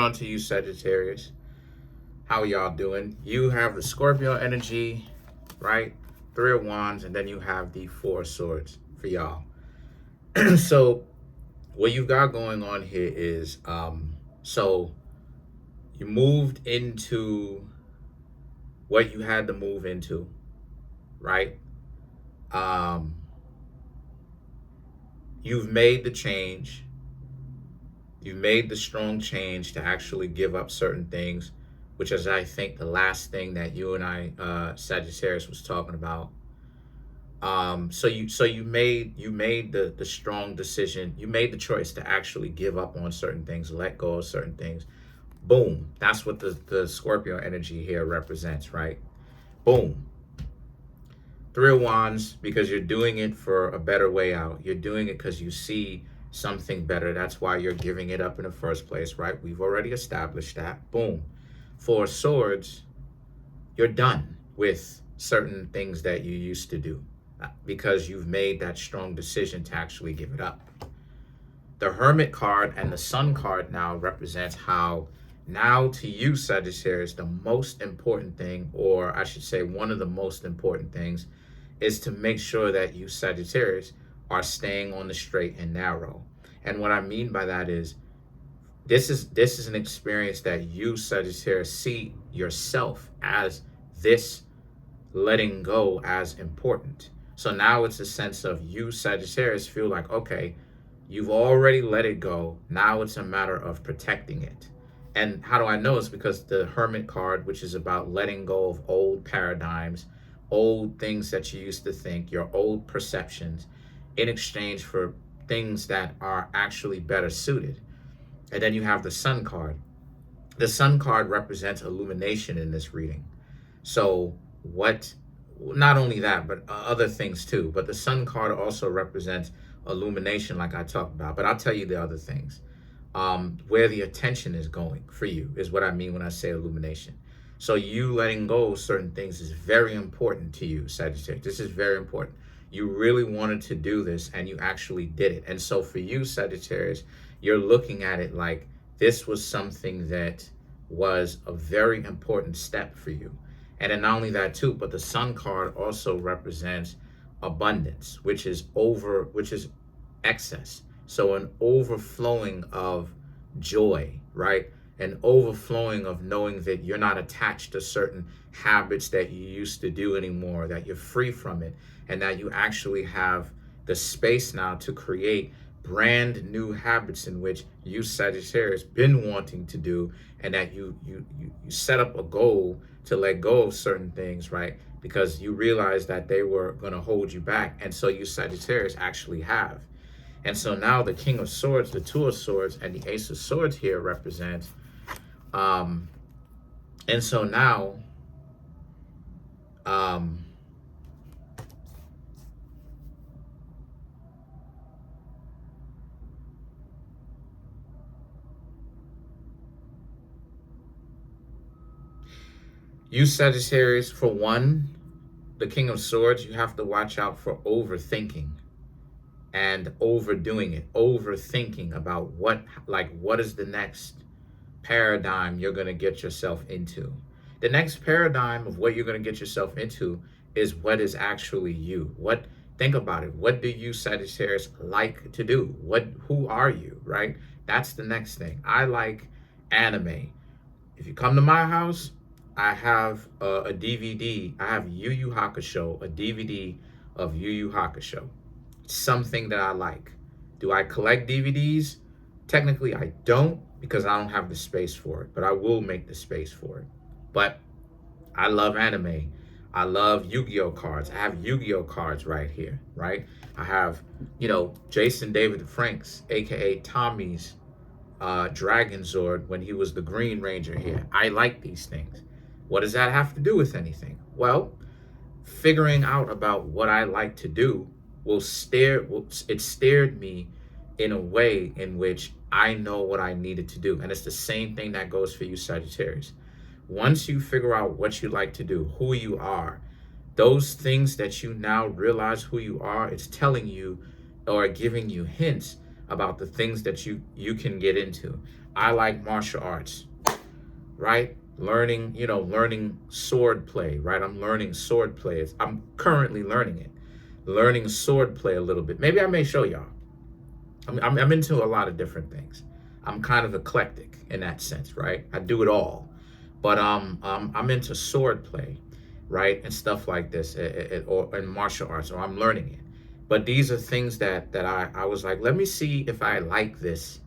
On to you, Sagittarius. How y'all doing? You have the Scorpio energy, right? Three of Wands, and then you have the Four of Swords for y'all. So what you got going on here is, so you moved into what you had to move into, right? You've made the change. You've made the strong change to actually give up certain things, which is, I think, the last thing that you and I, Sagittarius, was talking about. So you made the strong decision. You made the choice to actually give up on certain things, let go of certain things. Boom. That's what the Scorpio energy here represents, right? Boom. Three of Wands, because you're doing it for a better way out. You're doing it because you see something better. That's why you're giving it up in the first place, right? We've already established that. Boom. Four of Swords, you're done with certain things that you used to do because you've made that strong decision to actually give it up. The Hermit card and the Sun card now represents how now to you, Sagittarius, the most important thing, or I should say one of the most important things, is to make sure that you, Sagittarius, are staying on the straight and narrow. And what I mean by that is this is an experience that you, Sagittarius, see yourself as this letting go as important. So now it's a sense of you, Sagittarius, feel like, okay, you've already let it go. Now it's a matter of protecting it. And how do I know? It's because the Hermit card, which is about letting go of old paradigms, old things that you used to think, your old perceptions, in exchange for things that are actually better suited. And then you have the Sun card. The Sun card represents illumination in this reading. So not only that, but other things too. But the Sun card also represents illumination, like I talked about. But I'll tell you the other things. Where the attention is going for you is what I mean when I say illumination. So you letting go of certain things is very important to you, Sagittarius. This is very important. You really wanted to do this and you actually did it. And so for you, Sagittarius, you're looking at it like this was something that was a very important step for you. And then not only that too, but the Sun card also represents abundance, which is excess. So an overflowing of joy, right? An overflowing of knowing that you're not attached to certain habits that you used to do anymore, that you're free from it, and that you actually have the space now to create brand new habits in which you, Sagittarius, been wanting to do, and that you set up a goal to let go of certain things, right? Because you realized that they were going to hold you back. And so you, Sagittarius, actually have. And so now the King of Swords, the Two of Swords, and the Ace of Swords here represent. And so now, you, Sagittarius, for one, the King of Swords, you have to watch out for overthinking and overdoing it, overthinking about what is the next paradigm you're going to get yourself into. The next paradigm of what you're going to get yourself into is what is actually you. Think about it. What do you, Sagittarius, like to do? Who are you, right? That's the next thing. I like anime. If you come to my house, I have a DVD. I have Yu Yu Hakusho, a DVD of Yu Yu Hakusho. Something that I like. Do I collect DVDs? Technically, I don't, because I don't have the space for it, but I will make the space for it. But I love anime. I love Yu-Gi-Oh cards. I have Yu-Gi-Oh cards right here, right? I have, Jason David Franks, aka Tommy's Dragon Zord when he was the Green Ranger here. I like these things. What does that have to do with anything? Well, figuring out about what I like to do it steered me in a way in which I know what I needed to do. And it's the same thing that goes for you, Sagittarius. Once you figure out what you like to do, who you are, those things that you now realize who you are, it's telling you or giving you hints about the things that you can get into. I like martial arts, right? Learning sword play, right? I'm learning sword play. I'm currently learning it. Learning sword play a little bit. Maybe I may show y'all. I'm into a lot of different things. I'm kind of eclectic in that sense, right? I do it all. But I'm into sword play, right? And stuff like this, or in martial arts, or I'm learning it. But these are things that I was like, let me see if I like this,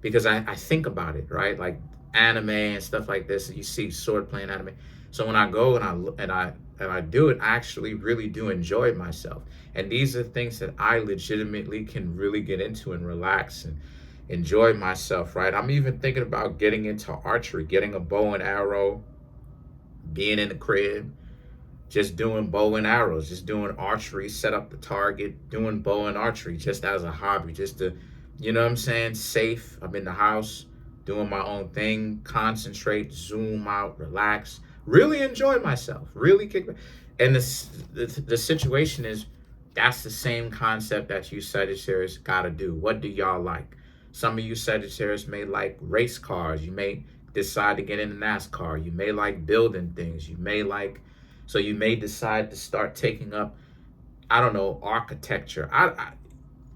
because I think about it, right? Like anime and stuff like this. You see sword playing anime. So when I go and I do it, I actually really do enjoy myself. And these are things that I legitimately can really get into and relax and enjoy myself, right? I'm even thinking about getting into archery, getting a bow and arrow, being in the crib, just doing bow and arrows, just doing archery, set up the target, doing bow and archery just as a hobby, just to, you know what I'm saying, safe. I'm in the house doing my own thing, concentrate, zoom out, relax, really enjoy myself, really kick back. And the situation is, that's the same concept that you Sagittarius got to do. What do y'all like? Some of you Sagittarius may like race cars. You may decide to get into NASCAR. You may like building things. So you may decide to start taking up, I don't know, architecture.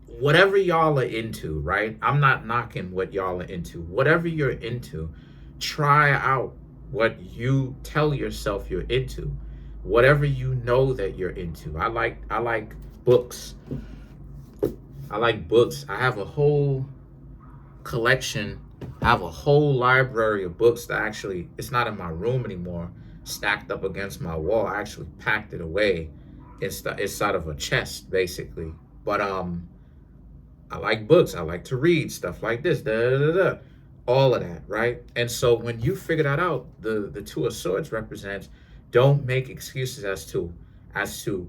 Whatever y'all are into, right? I'm not knocking what y'all are into. Whatever you're into, try out what you tell yourself you're into. Whatever you know that you're into. I like books. I like books. I have a whole collection. I have a whole library of books that actually, it's not in my room anymore, stacked up against my wall. I actually packed it away inside of a chest, basically. But I like books. I like to read stuff like this, all of that, right? And so when you figure that out, the Two of Swords represents, don't make excuses as to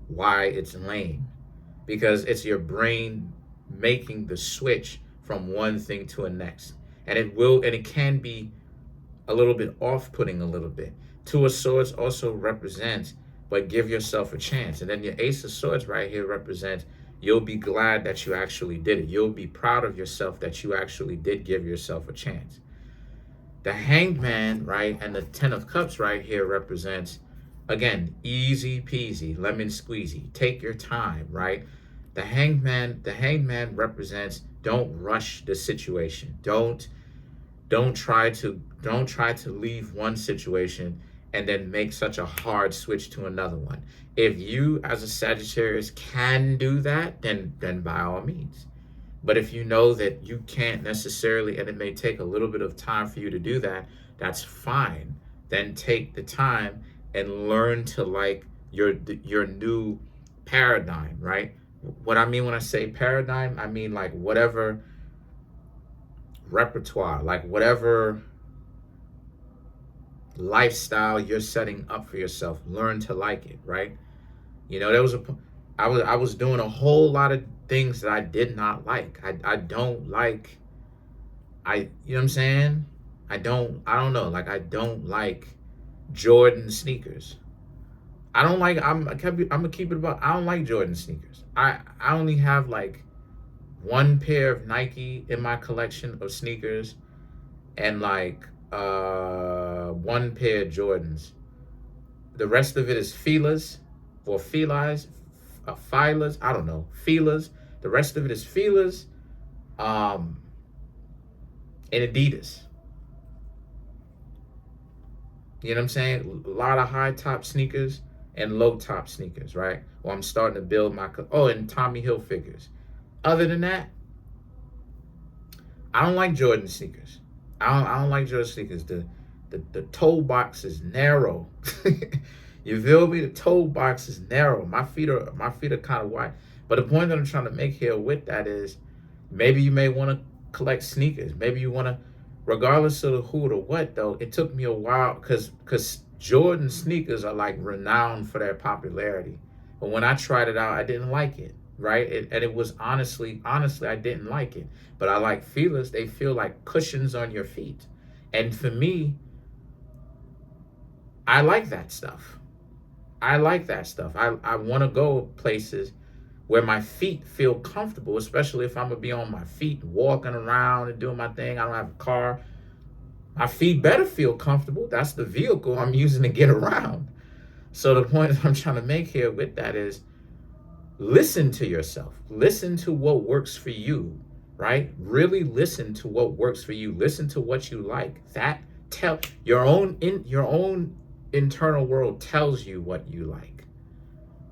why it's lame, because it's your brain making the switch from one thing to the next, and it can be a little bit off-putting a little bit. Two of Swords also represents, but give yourself a chance. And then your Ace of Swords right here represents, you'll be glad that you actually did it. You'll be proud of yourself that you actually did give yourself a chance. The Hanged Man, right, and the Ten of Cups right here represents, again, easy peasy, lemon squeezy. Take your time, right? The Hanged Man represents, don't rush the situation. Don't try to leave one situation and then make such a hard switch to another one. If you as a Sagittarius can do that, then by all means. But if you know that you can't necessarily, and it may take a little bit of time for you to do that, that's fine. Then take the time and learn to like your new paradigm, right? What I mean when I say paradigm, I mean like whatever repertoire, like whatever lifestyle you're setting up for yourself, learn to like it, right? You know, I was doing a whole lot of things that I did not like. I don't like, you know what I'm saying? I don't know, like I don't like Jordan sneakers. I'm gonna keep it about, I don't like Jordan sneakers. I only have like one pair of Nike in my collection of sneakers, and like one pair of Jordans. The rest of it is Fila's or Fila's, Fila's, I don't know, Fila's. The rest of it is Fila's, and Adidas. You know what I'm saying? A lot of high top sneakers and low top sneakers, right? Well, I'm starting to build my, and Tommy Hilfigers. Other than that, I don't like Jordan sneakers. I don't like Jordan sneakers. The toe box is narrow. You feel me? The toe box is narrow. My feet are kind of wide. But the point that I'm trying to make here with that is, maybe you may want to collect sneakers. Maybe you want to, regardless of the who or what though, it took me a while because Jordan sneakers are like renowned for their popularity. But when I tried it out, I didn't like it, right? And it was honestly, I didn't like it. But I like Fila's. They feel like cushions on your feet. And for me, I like that stuff. I want to go places where my feet feel comfortable, especially if I'm gonna be on my feet walking around and doing my thing. I don't have a car. My feet better feel comfortable. That's the vehicle I'm using to get around. So the point that I'm trying to make here with that is listen to yourself. Listen to what works for you, right? Really listen to what works for you. Listen to what you like. That tell your own internal world tells you what you like.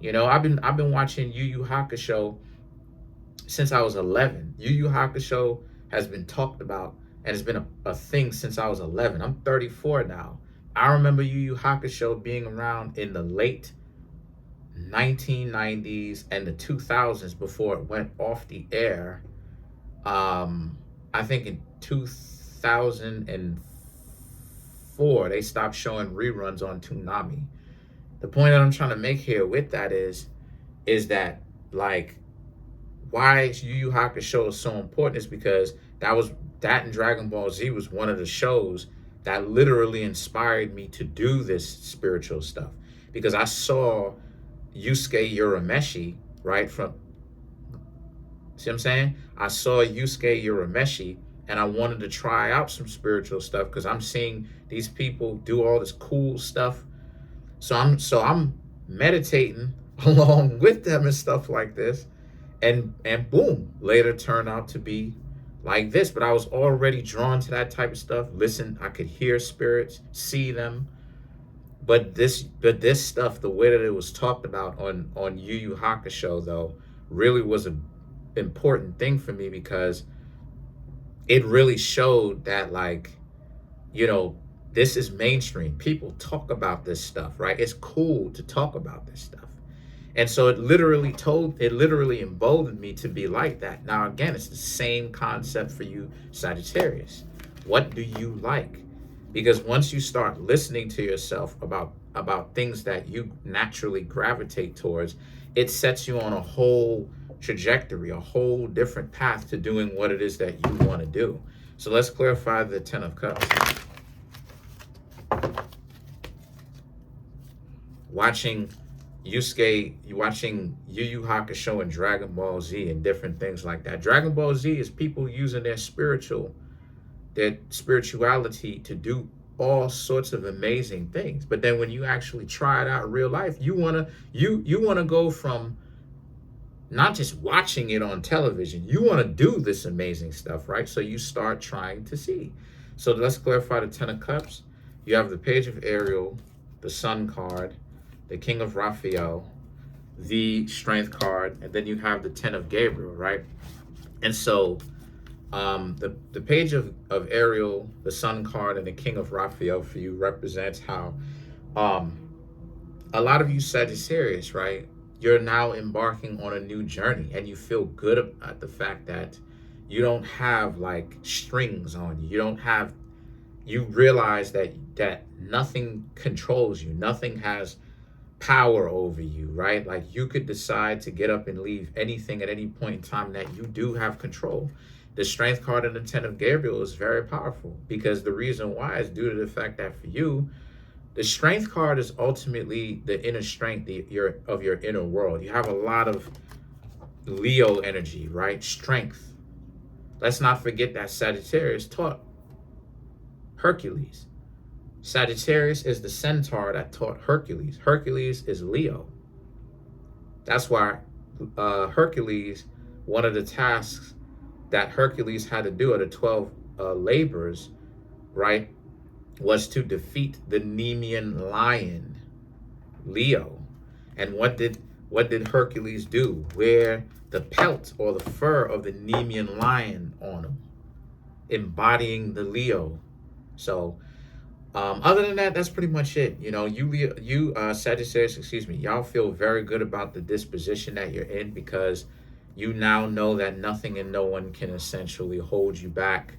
You know, I've been watching Yu Yu Hakusho since I was 11. Yu Yu Hakusho has been talked about and it's been a thing since I was 11. I'm 34 now. I remember Yu Yu Hakusho being around in the late 1990s and the 2000s before it went off the air. I think in 2004 they stopped showing reruns on Toonami. The point that I'm trying to make here with that is that, like, why Yu Yu Hakusho is so important is because that and Dragon Ball Z was one of the shows that literally inspired me to do this spiritual stuff, because I saw Yusuke Urameshi, right? See what I'm saying? I saw Yusuke Urameshi and I wanted to try out some spiritual stuff because I'm seeing these people do all this cool stuff. So I'm meditating along with them and stuff like this. And boom, later turned out to be like this. But I was already drawn to that type of stuff. Listen, I could hear spirits, see them. But this stuff, the way that it was talked about on Yu Yu Hakusho, though, really was an important thing for me, because it really showed that, like, you know, this is mainstream. People talk about this stuff, right? It's cool to talk about this stuff. And so it literally emboldened me to be like that. Now, again, it's the same concept for you, Sagittarius. What do you like? Because once you start listening to yourself about things that you naturally gravitate towards, it sets you on a whole trajectory, a whole different path to doing what it is that you want to do. So let's clarify the Ten of Cups. Watching Yu Yu Hakusho and Dragon Ball Z and different things like that. Dragon Ball Z is people using their spirituality to do all sorts of amazing things. But then when you actually try it out in real life, you wanna go from not just watching it on television, you want to do this amazing stuff, right? So you start trying to see. So let's clarify the Ten of Cups. You have the Page of Ariel, the Sun card, the King of Raphael, the Strength card, and then you have the Ten of Gabriel, right? And so the Page of Ariel, the Sun card, and the King of Raphael for you represents how a lot of you Sagittarius, right? You're now embarking on a new journey, and you feel good about the fact that you don't have like strings on you. You realize that nothing controls you. Nothing has power over you, right? Like, you could decide to get up and leave anything at any point in time, that you do have control. The Strength card and the Ten of Gabriel is very powerful, because the reason why is due to the fact that for you, the Strength card is ultimately the inner strength of your inner world. You have a lot of Leo energy, right? Strength. Let's not forget that Sagittarius taught Hercules. Sagittarius is the centaur that taught Hercules. Hercules is Leo. That's why Hercules, one of the tasks that Hercules had to do, or the 12 labors, right, was to defeat the Nemean lion, Leo. And what did Hercules do? Wear the pelt or the fur of the Nemean lion on him, embodying the Leo. So other than that, that's pretty much it. You know, you Sagittarius, y'all feel very good about the disposition that you're in, because you now know that nothing and no one can essentially hold you back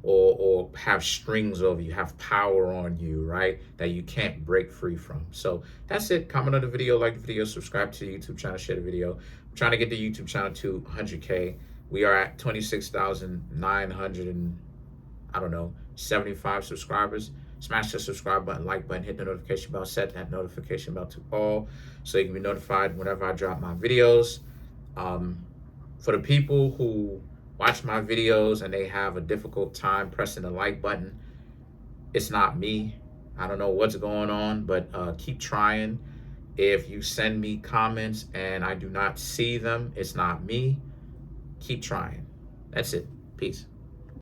or have strings over you, have power on you, right? That you can't break free from. So that's it. Comment on the video, like the video, subscribe to the YouTube channel, share the video. I'm trying to get the YouTube channel to 100K. We are at 26,900 and, I don't know, 75 subscribers. Smash the subscribe button, like button, hit the notification bell, set that notification bell to all, so you can be notified whenever I drop my videos. For the people who watch my videos and they have a difficult time pressing the like button, it's not me. I don't know what's going on, but keep trying. If you send me comments and I do not see them, it's not me. Keep trying. That's it. Peace.